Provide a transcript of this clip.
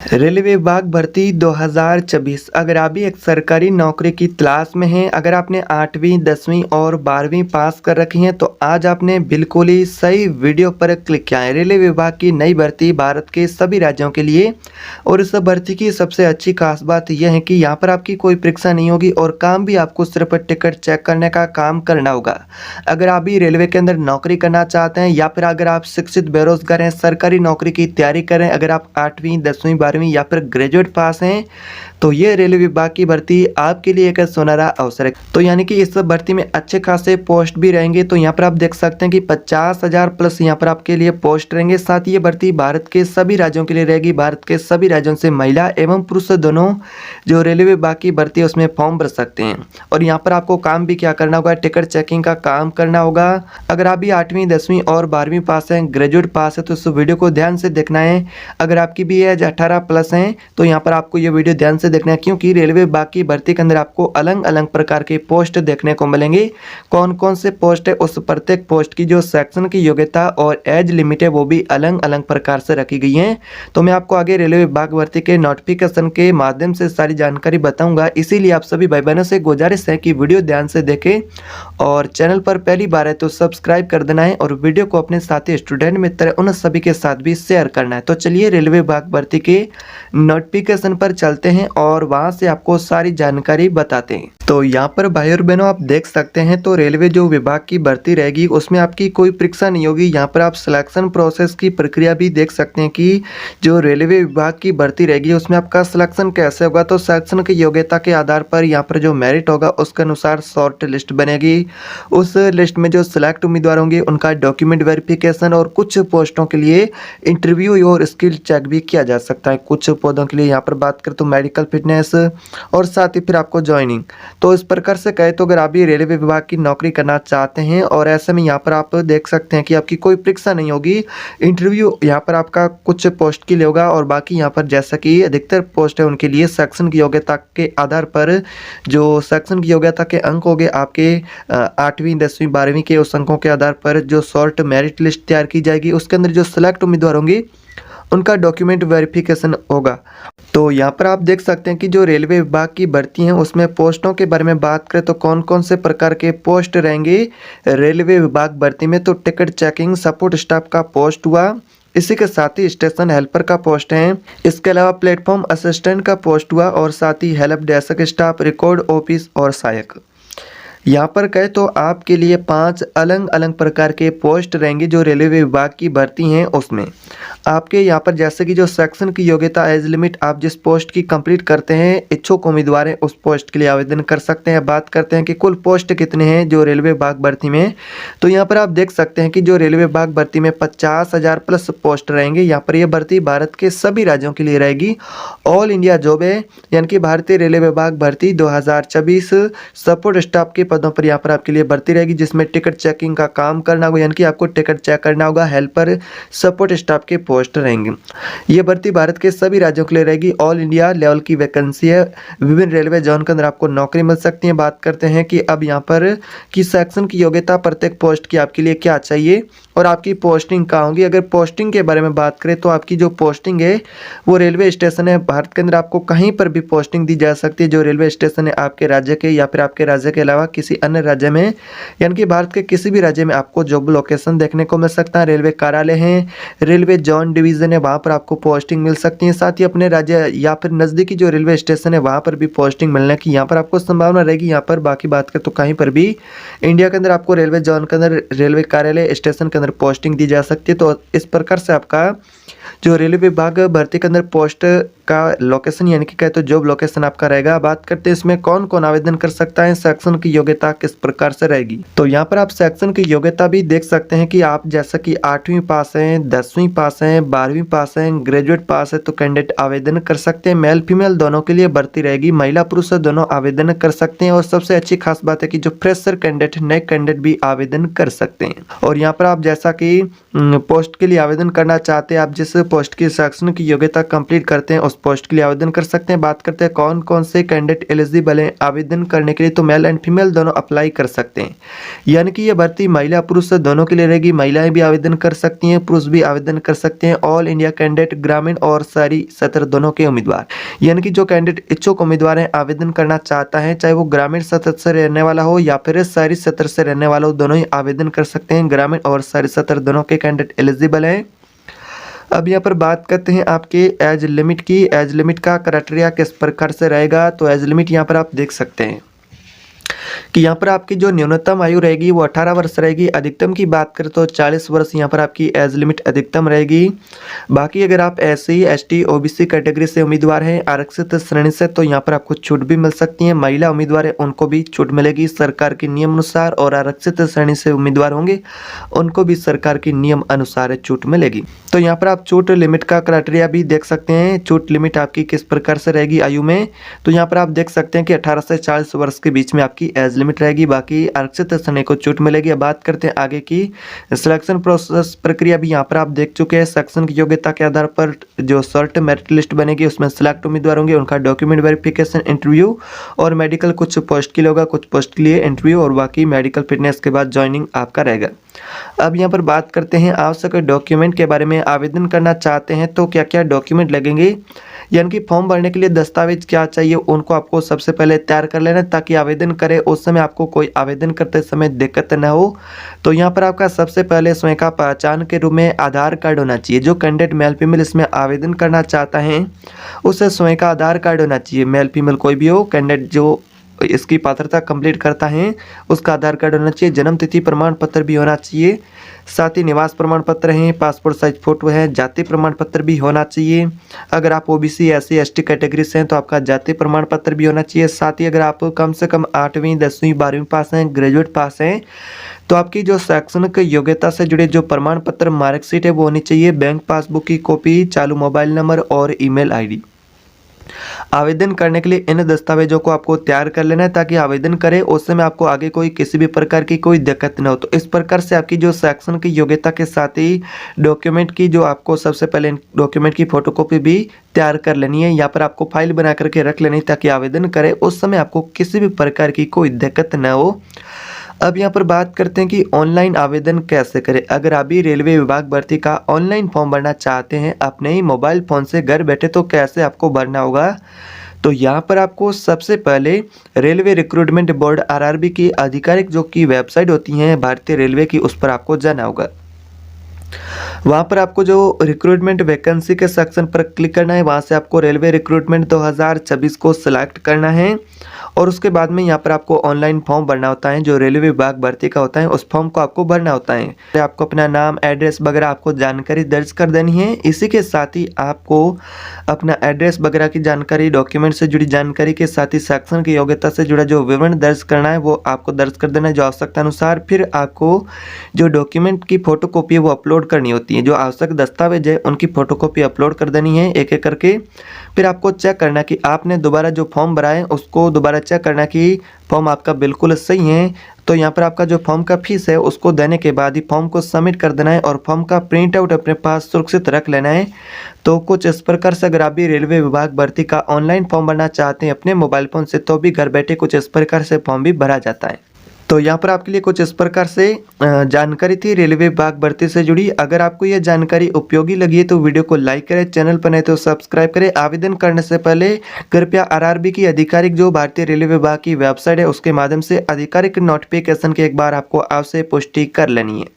Railway विभाग भर्ती 2024। अगर आप भी एक सरकारी नौकरी की तलाश में हैं, अगर आपने 8वीं 10वीं और 12वीं पास कर रखी हैं तो आज आपने बिल्कुल ही सही वीडियो पर क्लिक किया है। रेलवे विभाग की नई भर्ती भारत के सभी राज्यों के लिए, और इस भर्ती की सबसे अच्छी खास बात यह है कि यहाँ पर आपकी कोई परीक्षा नहीं होगी और काम भी आपको सिर्फ टिकट चेक करने का काम करना होगा। अगर आप भी रेलवे के अंदर नौकरी करना चाहते हैं या फिर अगर आप शिक्षित बेरोजगार हैं, सरकारी नौकरी की तैयारी करें, अगर आप 8वीं 10वीं 12वीं या फिर ग्रेजुएट पास हैं तो ये रेलवे विभाग की भर्ती आपके लिए एक सुनहरा अवसर है। तो यानी कि इस भर्ती में अच्छे खासे पोस्ट भी रहेंगे। तो यहाँ पर आप देख सकते हैं कि 50,000 प्लस यहाँ पर आपके लिए पोस्ट रहेंगे। साथ ही ये भर्ती भारत के सभी राज्यों के लिए रहेगी। भारत के सभी राज्यों से महिला एवं पुरुष दोनों जो रेलवे विभाग की भर्ती है उसमें फॉर्म भर सकते हैं। और यहाँ पर आपको काम भी क्या करना होगा, टिकट चेकिंग का काम करना होगा। अगर आप भी 8वीं 10वीं और 12वीं पास हैं, ग्रेजुएट पास है तो इस वीडियो को ध्यान से देखना है। अगर आपकी भी एज 18 प्लस है तो यहाँ पर आपको ये वीडियो ध्यान से देखना है, क्योंकि रेलवे विभाग की भर्ती के अंदर आपको अलग अलग प्रकार के पोस्ट देखने को मिलेंगे। कौन कौन से पोस्ट है, उस प्रत्येक पोस्ट की जो सेक्शन की योग्यता और एज लिमिट है वो भी अलग अलग प्रकार से रखी गई है। तो मैं आपको आगे रेलवे विभाग भर्ती के नोटिफिकेशन के माध्यम से सारी जानकारी बताऊंगा। इसीलिए आप सभी भाई बहनों से गुजारिश है कि वीडियो ध्यान से देखें और चैनल पर पहली बार है तो सब्सक्राइब कर देना है और वीडियो को अपने साथी स्टूडेंट मित्र उन सभी के साथ भी शेयर करना है। तो चलिए रेलवे विभाग भर्ती के नोटिफिकेशन पर चलते हैं और वहां से आपको सारी जानकारी बताते हैं। तो यहाँ पर भाई और बहनों आप देख सकते हैं, तो रेलवे जो विभाग की भर्ती रहेगी उसमें आपकी कोई परीक्षा नहीं होगी। यहाँ पर आप सिलेक्शन प्रोसेस की प्रक्रिया भी देख सकते हैं कि जो रेलवे विभाग की भर्ती रहेगी उसमें आपका सिलेक्शन कैसे होगा। तो सिलेक्शन की योग्यता के आधार पर यहाँ पर जो मेरिट होगा उसके अनुसार शॉर्ट लिस्ट बनेगी। उस लिस्ट में जो सिलेक्ट उम्मीदवार होंगे उनका डॉक्यूमेंट वेरिफिकेशन और कुछ पोस्टों के लिए इंटरव्यू और स्किल चेक भी किया जा सकता है। कुछ पदों के लिए यहाँ पर बात करें तो मेडिकल फिटनेस और साथ ही फिर आपको ज्वाइनिंग। तो इस प्रकार से कहे तो अगर आप भी रेलवे विभाग की नौकरी करना चाहते हैं और ऐसे में यहाँ पर आप देख सकते हैं कि आपकी कोई परीक्षा नहीं होगी, इंटरव्यू यहाँ पर आपका कुछ पोस्ट के लिए होगा और बाकी यहाँ पर जैसा कि अधिकतर पोस्ट है उनके लिए सेक्शन की योग्यता के आधार पर जो सेक्शन की योग्यता के अंक होंगे आपके 8वीं 10वीं 12वीं के उस अंकों के आधार पर जो शॉर्ट मेरिट लिस्ट तैयार की जाएगी उसके अंदर जो सिलेक्ट उम्मीदवार होंगे उनका डॉक्यूमेंट वेरिफिकेशन होगा। तो यहाँ पर आप देख सकते हैं कि जो रेलवे विभाग की भर्ती है उसमें पोस्टों के बारे में बात करें तो कौन कौन से प्रकार के पोस्ट रहेंगे रेलवे विभाग भर्ती में। तो टिकट चेकिंग सपोर्ट स्टाफ का पोस्ट हुआ, इसी के साथ ही स्टेशन हेल्पर का पोस्ट है। इसके अलावा प्लेटफॉर्म असिस्टेंट का पोस्ट हुआ और साथ ही help desk staff, record office और सहायक। यहाँ पर कहे तो आपके लिए 5 अलग अलग प्रकार के पोस्ट रहेंगे जो रेलवे विभाग की भर्ती हैं। उसमें आपके यहाँ पर जैसे कि जो सेक्शन की योग्यता एज लिमिट आप जिस पोस्ट की कंप्लीट करते हैं, इच्छुक उम्मीदवार हैं उस पोस्ट के लिए आवेदन कर सकते हैं। बात करते हैं कि कुल पोस्ट कितने हैं जो रेलवे विभाग भर्ती में, तो यहाँ पर आप देख सकते हैं कि जो रेलवे विभाग भर्ती में 50,000 प्लस पोस्ट रहेंगे। यहाँ पर यह भर्ती भारत के सभी राज्यों के लिए रहेगी। ऑल इंडिया जॉब है, यानी कि भारतीय रेलवे विभाग भर्ती 2024 सपोर्ट स्टाफ के पदों पर यहाँ पर आपके लिए भर्ती रहेगी, जिसमें टिकट चेकिंग का काम करना होगा, यानी कि आपको टिकट चेक करना होगा। हेल्पर सपोर्ट स्टाफ के पोस्ट रहेंगे। ये भर्ती भारत के सभी राज्यों के लिए रहेगी। ऑल इंडिया लेवल की वैकेंसी है। विभिन्न रेलवे जोन के अंदर आपको नौकरी मिल सकती है। बात करते हैं कि अब यहाँ पर कि सेक्शन की योग्यता प्रत्येक पोस्ट की आपके लिए क्या चाहिए और आपकी पोस्टिंग कहाँ होगी। अगर पोस्टिंग के बारे में बात करें तो आपकी जो पोस्टिंग है वो रेलवे स्टेशन है। भारत के अंदर आपको कहीं पर भी पोस्टिंग दी जा सकती है। जो रेलवे स्टेशन है आपके राज्य के या फिर आपके राज्य के अलावा किसी अन्य राज्य में, यानी कि भारत के किसी भी राज्य में आपको जॉब लोकेशन देखने को मिल सकता है। रेलवे कार्यालय हैं, रेलवे जोन डिवीजन है, वहाँ पर आपको पोस्टिंग मिल सकती है। साथ ही अपने राज्य या फिर नज़दीकी जो रेलवे स्टेशन है वहाँ पर भी पोस्टिंग मिलने की यहाँ पर आपको संभावना रहेगी। यहाँ पर बाकी बात करें तो कहीं पर भी इंडिया के अंदर आपको रेलवे जोन के अंदर, रेलवे कार्यालय स्टेशन के अंदर पोस्टिंग दी जा सकती है। तो इस प्रकार से आपका जो रेलवे विभाग भर्ती के अंदर पोस्ट का लोकेशन यानी कि कहे तो जॉब लोकेशन आपका रहेगा। बात करते हैं इसमें कौन कौन आवेदन कर सकता है, सेक्शन की योग्यता किस प्रकार से रहेगी। तो यहाँ पर आप सेक्शन की योग्यता भी देख सकते हैं कि आप जैसा कि 8वीं पास हैं, 10वीं पास हैं, 12वीं पास हैं, ग्रेजुएट पास है तो कैंडिडेट आवेदन कर सकते हैं। मेल फीमेल दोनों के लिए भर्ती रहेगी। महिला पुरुष दोनों आवेदन कर सकते हैं। और सबसे अच्छी खास बात है कि जो फ्रेशर कैंडिडेट, नए कैंडिडेट भी आवेदन कर सकते हैं। और यहाँ पर आप जैसा कि पोस्ट के लिए आवेदन करना चाहते हैं, आप जिस जिस पोस्ट की शैक्षणिक योग्यता कंप्लीट करते हैं उस पोस्ट के लिए आवेदन कर सकते हैं। बात करते हैं कौन कौन से कैंडिडेट एलिजिबल हैं आवेदन करने के लिए, तो मेल एंड फीमेल दोनों अप्लाई कर सकते हैं। यानी कि ये भर्ती महिला पुरुष दोनों के लिए रहेगी। महिलाएं भी आवेदन कर सकती हैं, पुरुष भी आवेदन कर सकते हैं। ऑल इंडिया कैंडिडेट, ग्रामीण और शहरी सत्र दोनों के उम्मीदवार, यानी कि जो कैंडिडेट इच्छुक उम्मीदवार हैं आवेदन करना चाहता है, चाहे वो ग्रामीण सत्र से रहने वाला हो या फिर शहरी सत्र से रहने वाला हो, दोनों ही आवेदन कर सकते हैं। ग्रामीण और शहरी सत्र दोनों के कैंडिडेट एलिजिबल हैं। अब यहाँ पर बात करते हैं आपके एज लिमिट की। एज लिमिट का क्राइटेरिया किस प्रकार से रहेगा, तो एज लिमिट यहाँ पर आप देख सकते हैं कि यहाँ पर आपकी जो न्यूनतम आयु रहेगी वो 18 वर्ष रहेगी। अधिकतम की बात करें तो 40 वर्ष यहाँ पर आपकी एज लिमिट अधिकतम रहेगी। बाकी अगर आप SC ST OBC कैटेगरी से उम्मीदवार हैं आरक्षित श्रेणी से, तो यहाँ पर आपको छूट भी मिल सकती है। महिला उम्मीदवार है उनको भी छूट मिलेगी सरकार के नियम अनुसार, और आरक्षित श्रेणी से उम्मीदवार होंगे उनको भी सरकार के नियम अनुसार छूट मिलेगी। तो यहाँ पर आप छूट लिमिट का क्राइटेरिया भी देख सकते हैं। छूट लिमिट आपकी किस प्रकार से रहेगी आयु में, तो यहाँ पर आप देख सकते हैं कि 18 से 40 वर्ष के बीच में आपकी एज लिमिट रहेगी। बाकी आरक्षित श्रेणी को छूट मिलेगी। अब बात करते हैं आगे की सिलेक्शन प्रोसेस प्रक्रिया भी यहाँ पर आप देख चुके हैं। शैक्षणिक योग्यता के आधार पर जो शॉर्ट मेरिट लिस्ट बनेगी उसमें सिलेक्ट उम्मीदवार होंगे, उनका डॉक्यूमेंट वेरिफिकेशन, इंटरव्यू और मेडिकल, कुछ पोस्ट के लिए होगा, कुछ पोस्ट के लिए इंटरव्यू और बाकी मेडिकल फिटनेस के बाद ज्वाइनिंग आपका रहेगा। अब यहाँ पर बात करते हैं आवश्यक डॉक्यूमेंट के बारे में। आवेदन करना चाहते हैं तो क्या क्या डॉक्यूमेंट लगेंगे, यानी कि फॉर्म भरने के लिए दस्तावेज क्या चाहिए उनको आपको सबसे पहले तैयार कर लेना, ताकि आवेदन करें उस समय आपको कोई आवेदन करते समय दिक्कत ना हो। तो यहाँ पर आपका सबसे पहले स्वयं का पहचान के रूप में आधार कार्ड होना चाहिए। जो कैंडिडेट मेल फीमेल इसमें आवेदन करना चाहता है उसे स्वयं का आधार कार्ड होना चाहिए। मेल फीमेल कोई भी हो, कैंडिडेट जो इसकी पात्रता कंप्लीट करता है उसका आधार कार्ड होना चाहिए। जन्म तिथि प्रमाण पत्र भी होना चाहिए, साथ ही निवास प्रमाण पत्र है, पासपोर्ट साइज फोटो है, जाति प्रमाण पत्र भी होना चाहिए। अगर आप OBC SC ST कैटेगरी से हैं तो आपका जाति प्रमाण पत्र भी होना चाहिए। साथ ही अगर आप कम से कम 8वीं 10वीं 12वीं पास हैं, ग्रेजुएट पास हैं, तो आपकी जो शैक्षणिक योग्यता से जुड़े जो प्रमाण पत्र मार्कशीट है वो होनी चाहिए। बैंक पासबुक की कॉपी, चालू मोबाइल नंबर और ईमेल ID। आवेदन करने के लिए इन दस्तावेजों को आपको तैयार कर लेना है, ताकि आवेदन करें उस समय आपको आगे कोई किसी भी प्रकार की कोई दिक्कत न हो। तो इस प्रकार से आपकी जो शैक्षणिक योग्यता के साथ ही डॉक्यूमेंट की जो आपको सबसे पहले डॉक्यूमेंट की फोटोकॉपी भी तैयार कर लेनी है। यहाँ पर आपको फाइल बना करके रख लेनी, ताकि आवेदन करें उस समय आपको किसी भी प्रकार की कोई दिक्कत न हो। अब यहाँ पर बात करते हैं कि ऑनलाइन आवेदन कैसे करें। अगर आप भी रेलवे विभाग भर्ती का ऑनलाइन फॉर्म भरना चाहते हैं अपने ही मोबाइल फ़ोन से घर बैठे, तो कैसे आपको भरना होगा, तो यहाँ पर आपको सबसे पहले रेलवे रिक्रूटमेंट बोर्ड RRB की आधिकारिक जो की वेबसाइट होती हैं भारतीय रेलवे की, उस पर आपको जाना होगा। वहाँ पर आपको जो रिक्रूटमेंट वैकेंसी के सेक्शन पर क्लिक करना है, वहाँ से आपको रेलवे रिक्रूटमेंट 2024 को सिलेक्ट करना है और उसके बाद में यहाँ पर आपको ऑनलाइन फॉर्म भरना होता है जो रेलवे विभाग भर्ती का होता है। उस फॉर्म को आपको भरना होता है। आपको अपना नाम, एड्रेस वगैरह आपको जानकारी दर्ज कर देनी है। इसी के साथ ही आपको अपना एड्रेस वगैरह की जानकारी, डॉक्यूमेंट से जुड़ी जानकारी के साथ ही शैक्षणिक योग्यता से जुड़ा जो विवरण दर्ज करना है वो आपको दर्ज कर देना है जो आवश्यकता अनुसार। फिर आपको जो डॉक्यूमेंट की फोटोकॉपी है वो अपलोड करनी होती है। जो आवश्यक दस्तावेज है उनकी फोटोकॉपी अपलोड कर देनी है एक एक करके। फिर आपको चेक करना कि आपने दोबारा जो फॉर्म भरा है उसको दोबारा चेक करना कि फॉर्म आपका बिल्कुल सही है। तो यहाँ पर आपका जो फॉर्म का फीस है उसको देने के बाद ही फॉर्म को सबमिट कर देना है और फॉर्म का प्रिंट आउट अपने पास सुरक्षित रख लेना है। तो कुछ इस प्रकार से अगर आप भी रेलवे विभाग भर्ती का ऑनलाइन फॉर्म भरना चाहते हैं अपने मोबाइल फ़ोन से, तो भी घर बैठे कुछ इस प्रकार से फॉर्म भी भरा जाता है। तो यहाँ पर आपके लिए कुछ इस प्रकार से जानकारी थी रेलवे विभाग भर्ती से जुड़ी। अगर आपको यह जानकारी उपयोगी लगी है तो वीडियो को लाइक करें, चैनल पर नहीं तो सब्सक्राइब करें। आवेदन करने से पहले कृपया RRB की आधिकारिक जो भारतीय रेलवे विभाग की वेबसाइट है उसके माध्यम से आधिकारिक नोटिफिकेशन की एक बार आपको अवश्य पुष्टि कर लेनी है।